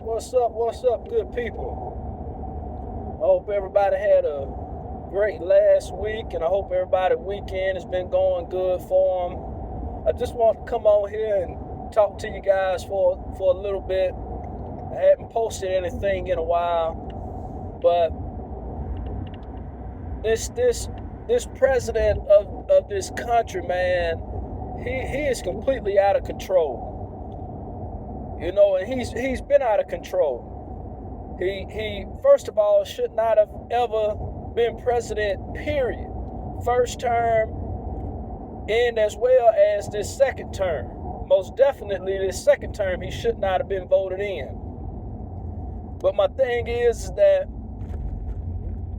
What's up, good people? I hope everybody had a great last week, and I hope everybody's weekend has been going good for them. I just want to come on here and talk to you guys for a little bit. I haven't posted anything in a while, but this president of this country, man, he is completely out of control. You know, and he's been out of control. He first of all should not have ever been president, period. First term and as well as this second term. Most definitely this second term he should not have been voted in. But my thing is that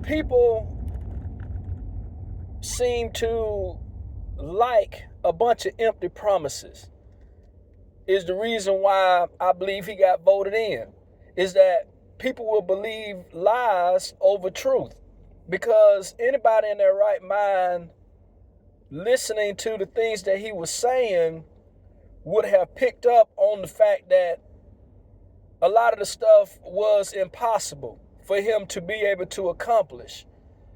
people seem to like a bunch of empty promises. Is the reason why I believe he got voted in. Is that people will believe lies over truth. Because anybody in their right mind listening to the things that he was saying would have picked up on the fact that a lot of the stuff was impossible for him to be able to accomplish.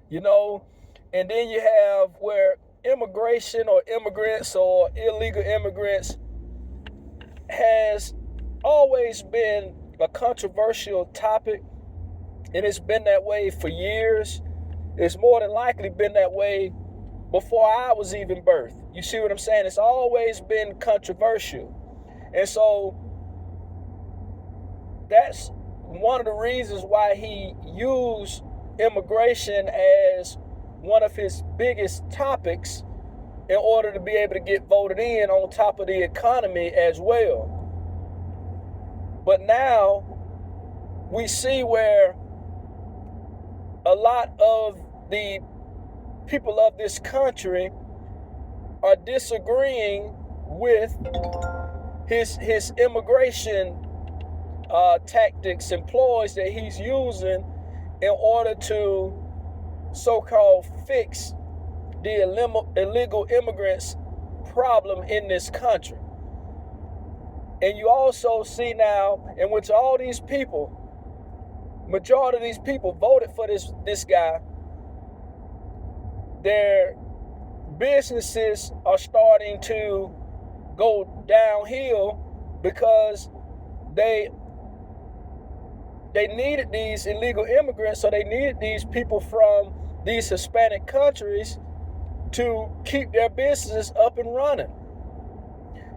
You know, and then you have where immigration or immigrants or illegal immigrants has always been a controversial topic, and it's been that way for years. It's more than likely been that way before I was even birthed. You see what I'm saying? It's always been controversial. And so that's one of the reasons why he used immigration as one of his biggest topics in order to be able to get voted in on top of the economy as well. But now we see where a lot of the people of this country are disagreeing with his immigration tactics and ploys that he's using in order to so-called fix the illegal immigrants problem in this country. And you also see now in which all these people, majority of these people voted for this guy, their businesses are starting to go downhill because they needed these illegal immigrants, so they needed these people from these Hispanic countries to keep their business up and running.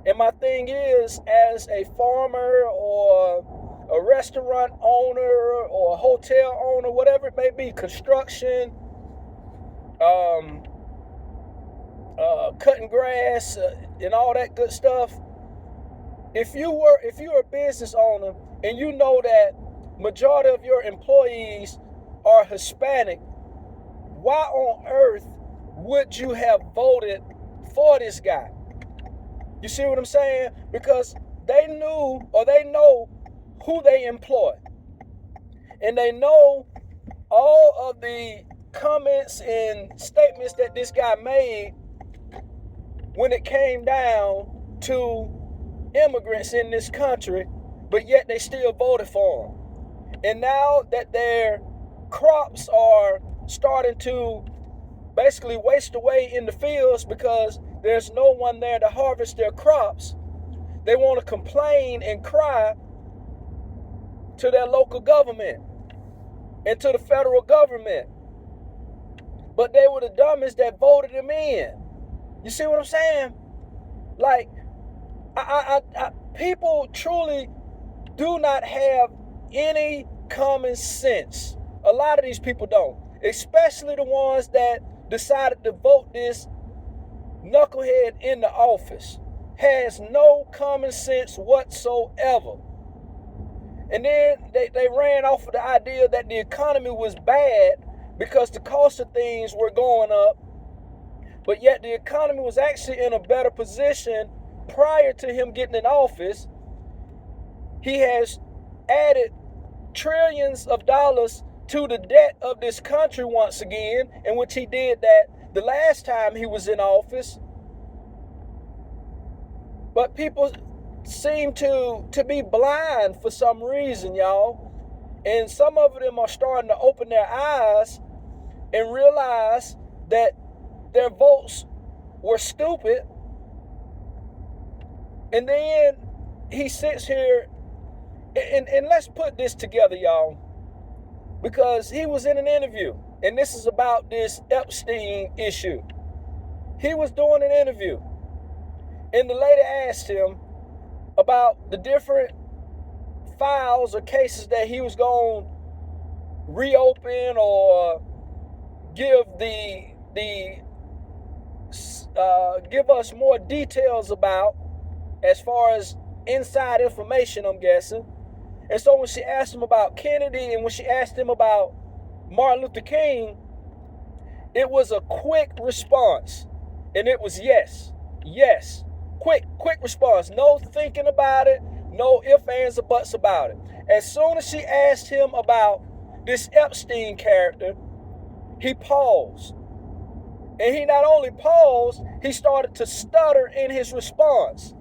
And my thing is, as a farmer or a restaurant owner or a hotel owner, whatever it may be, construction, cutting grass, and all that good stuff. If you're a business owner and you know that majority of your employees are Hispanic, why on earth would you have voted for this guy? You see what I'm saying? Because they knew or they know who they employ. And they know all of the comments and statements that this guy made when it came down to immigrants in this country, but yet they still voted for him. And now that their crops are starting to basically waste away in the fields because there's no one there to harvest their crops, they want to complain and cry to their local government and to the federal government. But they were the dumbest that voted him in. You see what I'm saying? Like, people truly do not have any common sense. A lot of these people don't, especially the ones that decided to vote this knucklehead in the office. Has no common sense whatsoever. And then they ran off of the idea that the economy was bad because the cost of things were going up, but yet the economy was actually in a better position prior to him getting in office. He has added trillions of dollars to the debt of this country once again, in which he did that the last time he was in office. But people seem to be blind for some reason, y'all. And some of them are starting to open their eyes and realize that their votes were stupid. And then he sits here, and let's put this together, y'all, because he was in an interview, and this is about this Epstein issue. He was doing an interview, and the lady asked him about the different files or cases that he was going to reopen or give give us more details about, as far as inside information, I'm guessing. And so when she asked him about Kennedy and when she asked him about Martin Luther King, it was a quick response. And it was yes. Quick response. No thinking about it. No ifs, ands, or buts about it. As soon as she asked him about this Epstein character, he paused. And he not only paused, he started to stutter in his response.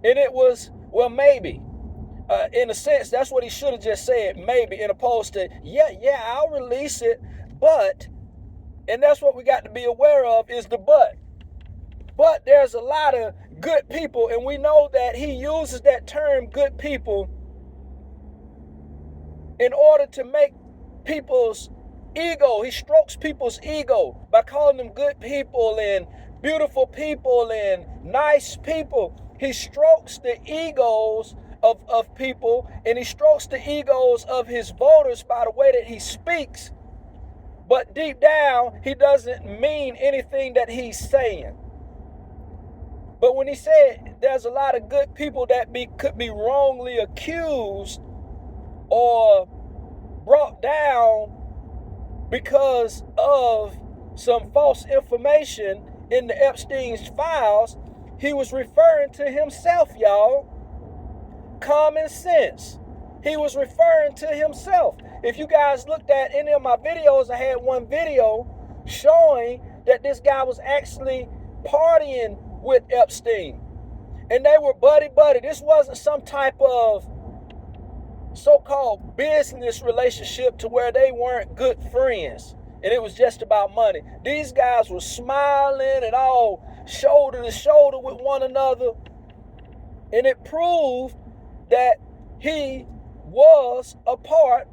And it was, well, maybe. In a sense, that's what he should have just said, maybe, in opposed to, yeah, I'll release it, but, and that's what we got to be aware of is the but. But there's a lot of good people, and we know that he uses that term good people in order to make people's ego, he strokes people's ego by calling them good people and beautiful people and nice people. He strokes the egos of people, and he strokes the egos of his voters by the way that he speaks. But deep down, he doesn't mean anything that he's saying. But when he said there's a lot of good people that could be wrongly accused or brought down because of some false information in the Epstein's files, he was referring to himself, y'all. Common sense. He was referring to himself. If you guys looked at any of my videos, I had one video showing that this guy was actually partying with Epstein. And they were buddy-buddy. This wasn't some type of so-called business relationship to where they weren't good friends and it was just about money. These guys were smiling and all shoulder to shoulder with one another. And it proved that he was a part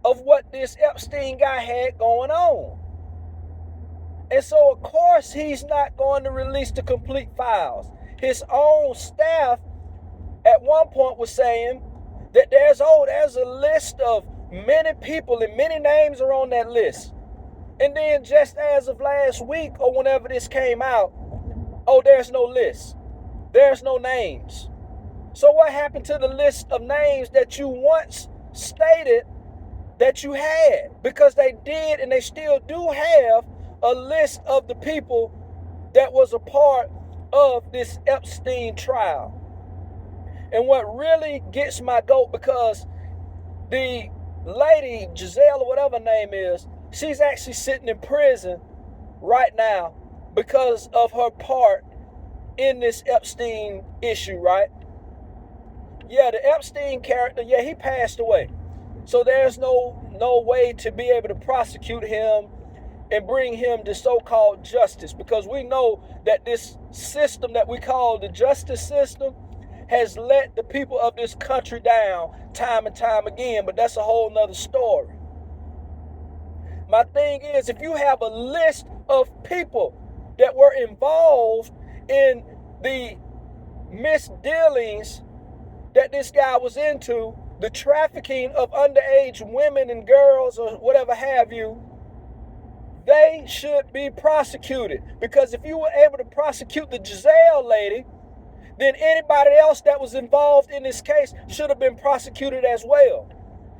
of what this Epstein guy had going on. And so, of course, he's not going to release the complete files. His own staff at one point was saying that there's a list of many people and many names are on that list. And then just as of last week or whenever this came out, there's no list. There's no names. So what happened to the list of names that you once stated that you had? Because they did and they still do have a list of the people that was a part of this Epstein trial. And what really gets my goat, because the lady, Giselle or whatever her name is, she's actually sitting in prison right now because of her part in this Epstein issue, right? Yeah, the Epstein character, he passed away. So there's no way to be able to prosecute him and bring him to so-called justice, because we know that this system that we call the justice system has let the people of this country down time and time again, but that's a whole nother story. My thing is, if you have a list of people that were involved in the misdealings that this guy was into, the trafficking of underage women and girls or whatever have you, they should be prosecuted. Because if you were able to prosecute the Giselle lady, then anybody else that was involved in this case should have been prosecuted as well.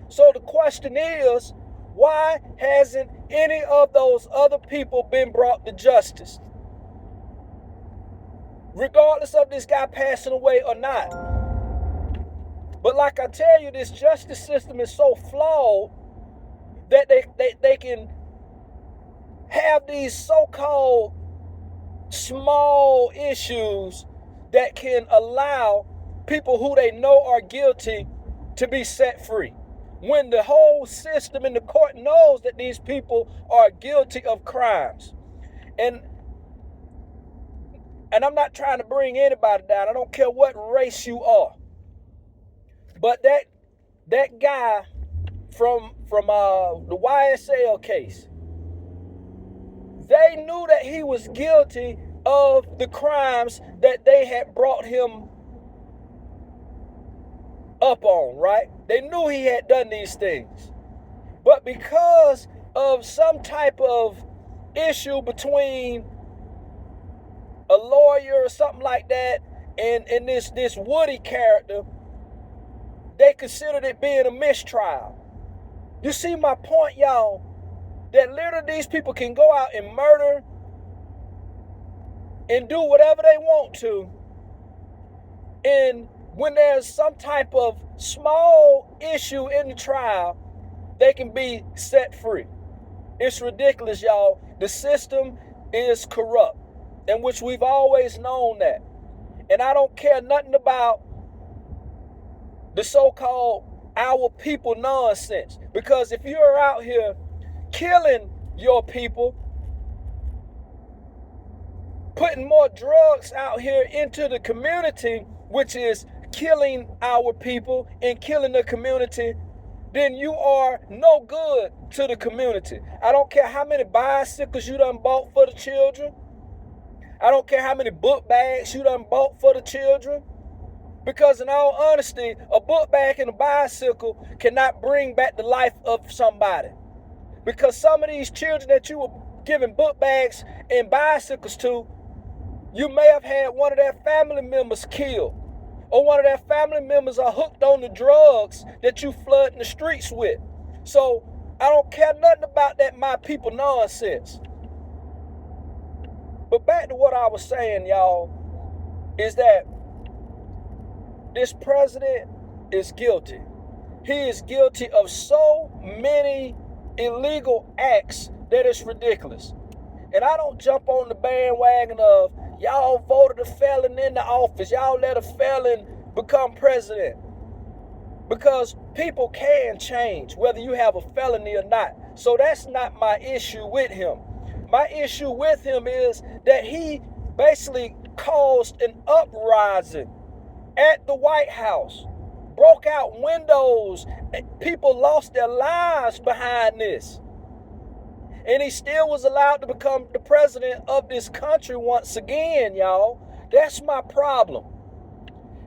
So the question is, why hasn't any of those other people been brought to justice? Regardless of this guy passing away or not. But like I tell you, this justice system is so flawed that they can have these so-called small issues that can allow people who they know are guilty to be set free, when the whole system in the court knows that these people are guilty of crimes. And I'm not trying to bring anybody down. I don't care what race you are. But that guy from the YSL case, they knew that he was guilty of the crimes that they had brought him up on, right? They knew he had done these things. But because of some type of issue between a lawyer or something like that and this Woody character, they considered it being a mistrial. You see my point, y'all? That literally these people can go out and murder and do whatever they want to. And when there's some type of small issue in the trial, they can be set free. It's ridiculous, y'all. The system is corrupt, in which we've always known that. And I don't care nothing about the so-called our people nonsense. Because if you're out here killing your people, putting more drugs out here into the community, which is killing our people and killing the community, then you are no good to the community. I don't care how many bicycles you done bought for the children. I don't care how many book bags you done bought for the children. Because in all honesty, a book bag and a bicycle cannot bring back the life of somebody. Because some of these children that you were giving book bags and bicycles to, you may have had one of their family members killed. Or one of their family members are hooked on the drugs that you flooding the streets with. So I don't care nothing about that my people nonsense. But back to what I was saying, y'all, is that this president is guilty. He is guilty of so many illegal acts that it's ridiculous. And I don't jump on the bandwagon of y'all voted a felon into office. Y'all let a felon become president. Because people can change whether you have a felony or not. So that's not my issue with him. My issue with him is that he basically caused an uprising at the White House, broke out windows, and people lost their lives behind this. And he still was allowed to become the president of this country once again, y'all. That's my problem.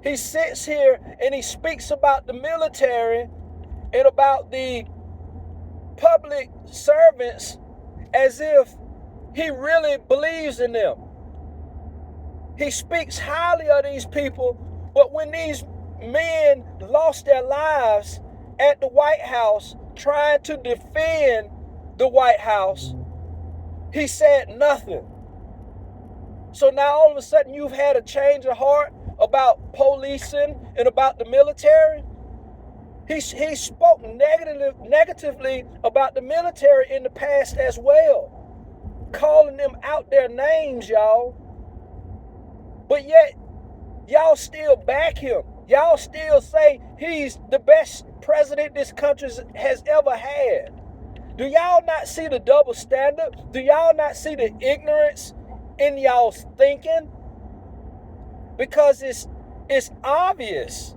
He sits here and he speaks about the military and about the public servants as if he really believes in them. He speaks highly of these people, but when these men lost their lives at the White House trying to defend the White House, he said nothing. So now all of a sudden you've had a change of heart about policing and about the military. He spoke negatively about the military in the past as well, calling them out their names, y'all. But yet, y'all still back him. Y'all still say he's the best president this country has ever had. Do y'all not see the double standard? Do y'all not see the ignorance in y'all's thinking? Because it's obvious.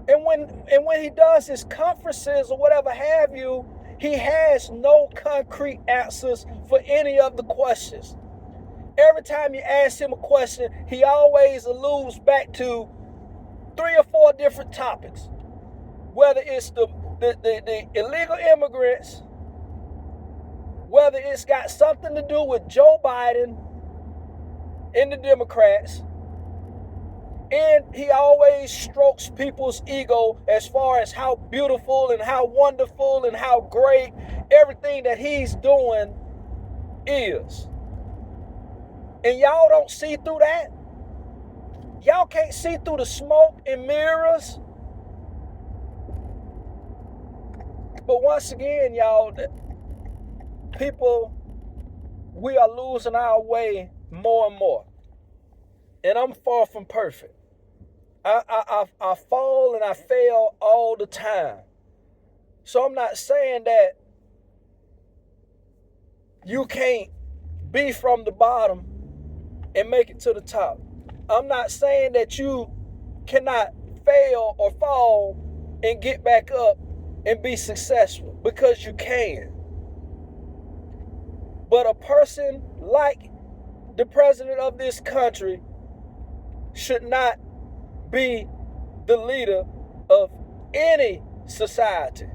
And when he does his conferences or whatever have you, he has no concrete answers for any of the questions. Every time you ask him a question, he always alludes back to 3 or 4 different topics. Whether it's the illegal immigrants, whether it's got something to do with Joe Biden and the Democrats, and he always strokes people's ego as far as how beautiful and how wonderful and how great everything that he's doing is. And y'all don't see through that? Y'all can't see through the smoke and mirrors? But once again, y'all, people, we are losing our way more and more. And I'm far from perfect. I fall and I fail all the time. So I'm not saying that you can't be from the bottom and make it to the top. I'm not saying that you cannot fail or fall and get back up and be successful, because you can. But a person like the president of this country should not be the leader of any society.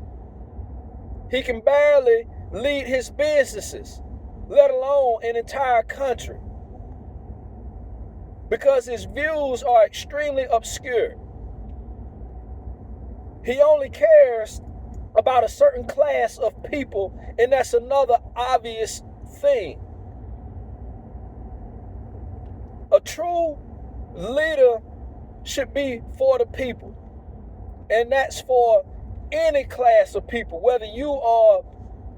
He can barely lead his businesses, let alone an entire country, because his views are extremely obscure. He only cares about a certain class of people, and that's another obvious thing. A true leader should be for the people, and that's for any class of people, whether you are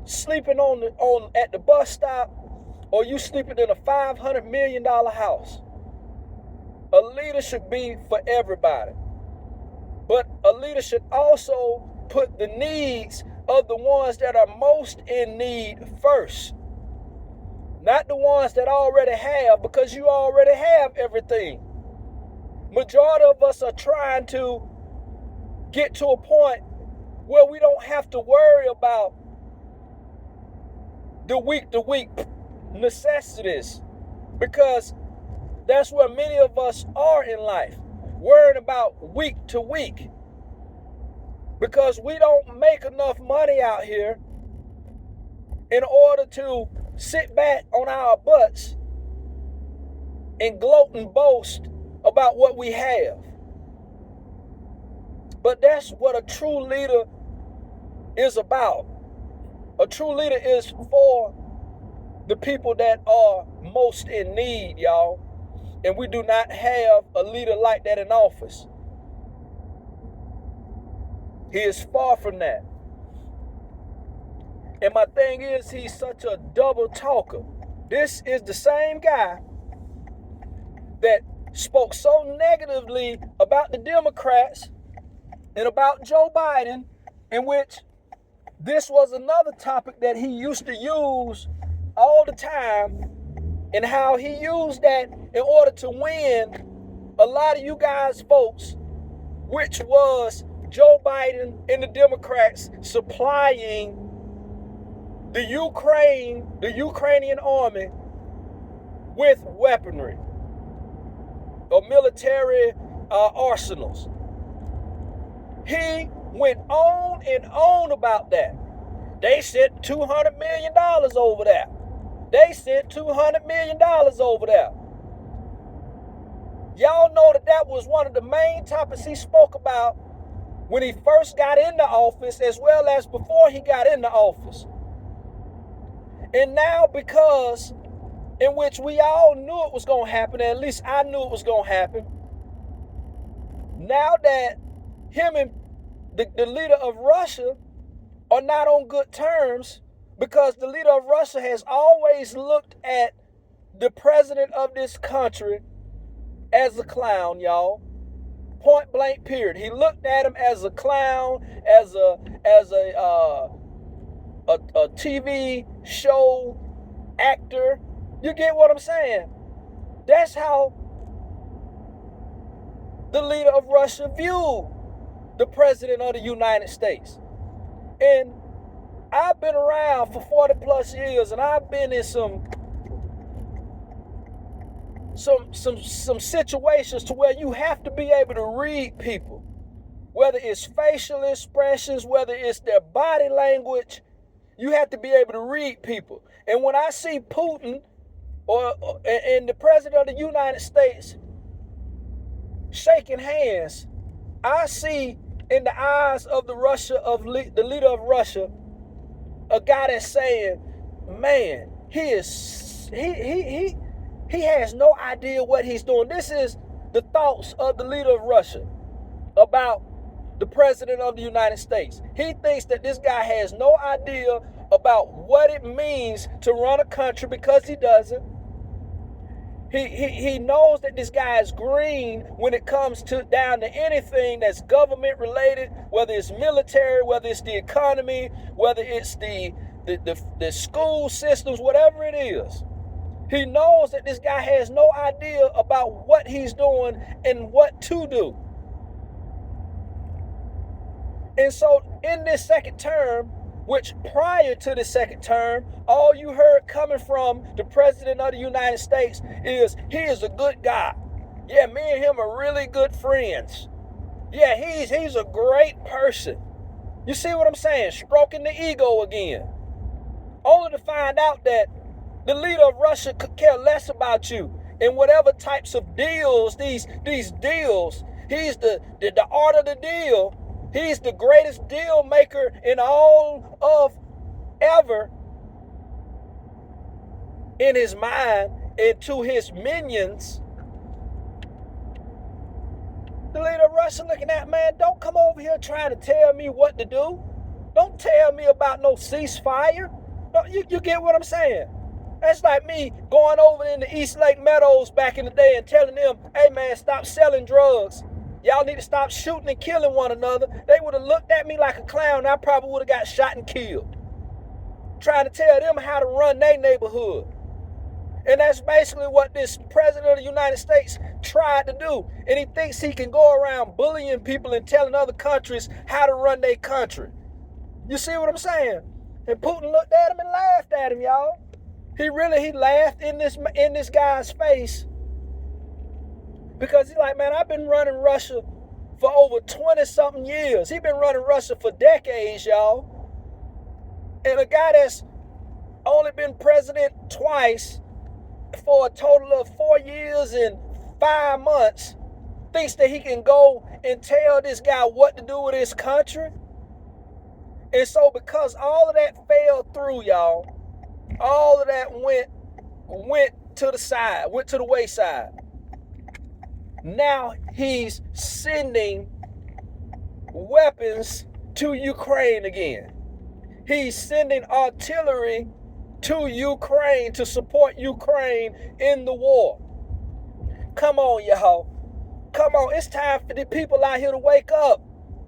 sleeping at the bus stop or you sleeping in a $500 million house. A leader should be for everybody, but a leader should also put the needs of the ones that are most in need first, not the ones that already have, because you already have everything. Majority of us are trying to get to a point where we don't have to worry about the week-to-week necessities, because that's where many of us are in life, worrying about week to week, because we don't make enough money out here in order to sit back on our butts and gloat and boast about what we have. But that's what a true leader is about. A true leader is for the people that are most in need, y'all. And we do not have a leader like that in office. He is far from that. And my thing is, he's such a double talker. This is the same guy that spoke so negatively about the Democrats and about Joe Biden, in which this was another topic that he used to use all the time, and how he used that in order to win a lot of you guys folks, which was Joe Biden and the Democrats supplying the Ukrainian army with weaponry or military arsenals. He went on and on about that. They sent $200 million over there. They sent $200 million over there. Y'all know that was one of the main topics he spoke about when he first got into office, as well as before he got into office. And now, because in which we all knew it was going to happen, at least I knew it was going to happen, now that him and the leader of Russia are not on good terms, because the leader of Russia has always looked at the president of this country as a clown, y'all. Point blank period. He looked at him as a clown, as a TV show actor. You get what I'm saying? That's how the leader of Russia viewed the president of the United States. And I've been around for 40 plus years, and I've been in some situations to where you have to be able to read people, whether it's facial expressions, whether it's their body language. You have to be able to read people. And when I see Putin and the president of the United States shaking hands, I see in the eyes of the leader of Russia, a guy that's saying, man, he has no idea what he's doing. This is the thoughts of the leader of Russia about the president of the United States. He thinks that this guy has no idea about what it means to run a country, because he doesn't. He knows that this guy is green when it comes down to anything that's government related, whether it's military, whether it's the economy, whether it's the school systems, whatever it is. He knows that this guy has no idea about what he's doing and what to do. And so in this second term, which prior to the second term, all you heard coming from the president of the United States is, he is a good guy. Yeah, me and him are really good friends. Yeah, he's a great person. You see what I'm saying? Stroking the ego again. Only to find out that the leader of Russia could care less about you. And whatever types of deals, these deals, he's the art of the deal. He's the greatest deal maker in all of ever in his mind, and to his minions. The leader of Russia looking at, man, don't come over here trying to tell me what to do. Don't tell me about no ceasefire. No, you get what I'm saying? That's like me going over in the East Lake Meadows back in the day and telling them, hey man, stop selling drugs. Y'all need to stop shooting and killing one another. They would have looked at me like a clown. I probably would have got shot and killed. Trying to tell them how to run their neighborhood. And that's basically what this president of the United States tried to do. And he thinks he can go around bullying people and telling other countries how to run their country. You see what I'm saying? And Putin looked at him and laughed at him, y'all. He laughed in this guy's face. Because he's like, man, I've been running Russia for over 20-something years. He's been running Russia for decades, y'all. And a guy that's only been president twice for a total of 4 years and 5 months thinks that he can go and tell this guy what to do with his country. And so because all of that fell through, y'all, all of that went to the side, went to the wayside. Now he's sending weapons to Ukraine again. He's sending artillery to Ukraine to support Ukraine in the war. Come on, y'all. Come on. It's time for the people out here to wake up.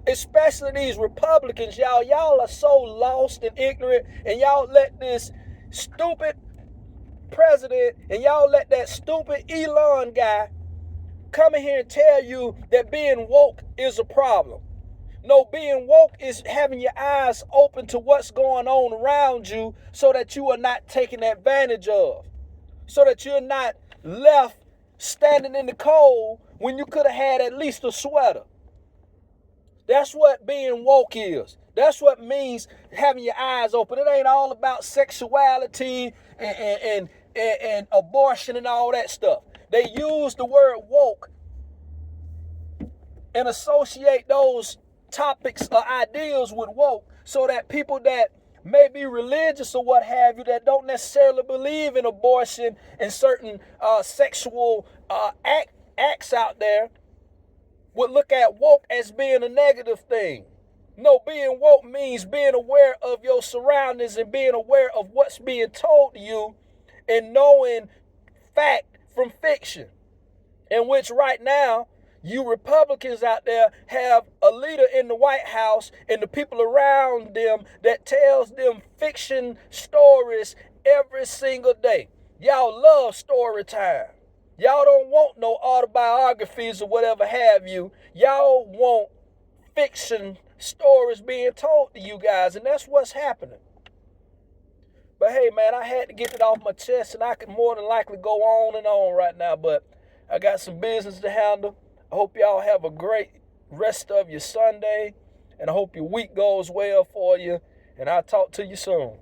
Especially these Republicans, y'all. Y'all are so lost and ignorant, and y'all let this stupid president and y'all let that stupid Elon guy come in here and tell you that being woke is a problem. No, being woke is having your eyes open to what's going on around you so that you are not taken advantage of. So that you're not left standing in the cold when you could have had at least a sweater. That's what being woke is. That's what means having your eyes open. It ain't all about sexuality and abortion and all that stuff. They use the word woke and associate those topics or ideals with woke so that people that may be religious or what have you that don't necessarily believe in abortion and certain sexual acts out there would look at woke as being a negative thing. No, being woke means being aware of your surroundings and being aware of what's being told to you and knowing fact from fiction. In which right now, you Republicans out there have a leader in the White House and the people around them that tells them fiction stories every single day. Y'all love story time. Y'all don't want no autobiographies or whatever have you. Y'all want fiction stories being told to you guys, and that's what's happening. But hey, man, I had to get it off my chest, and I could more than likely go on and on right now, but I got some business to handle. I hope y'all have a great rest of your Sunday, and I hope your week goes well for you, and I'll talk to you soon.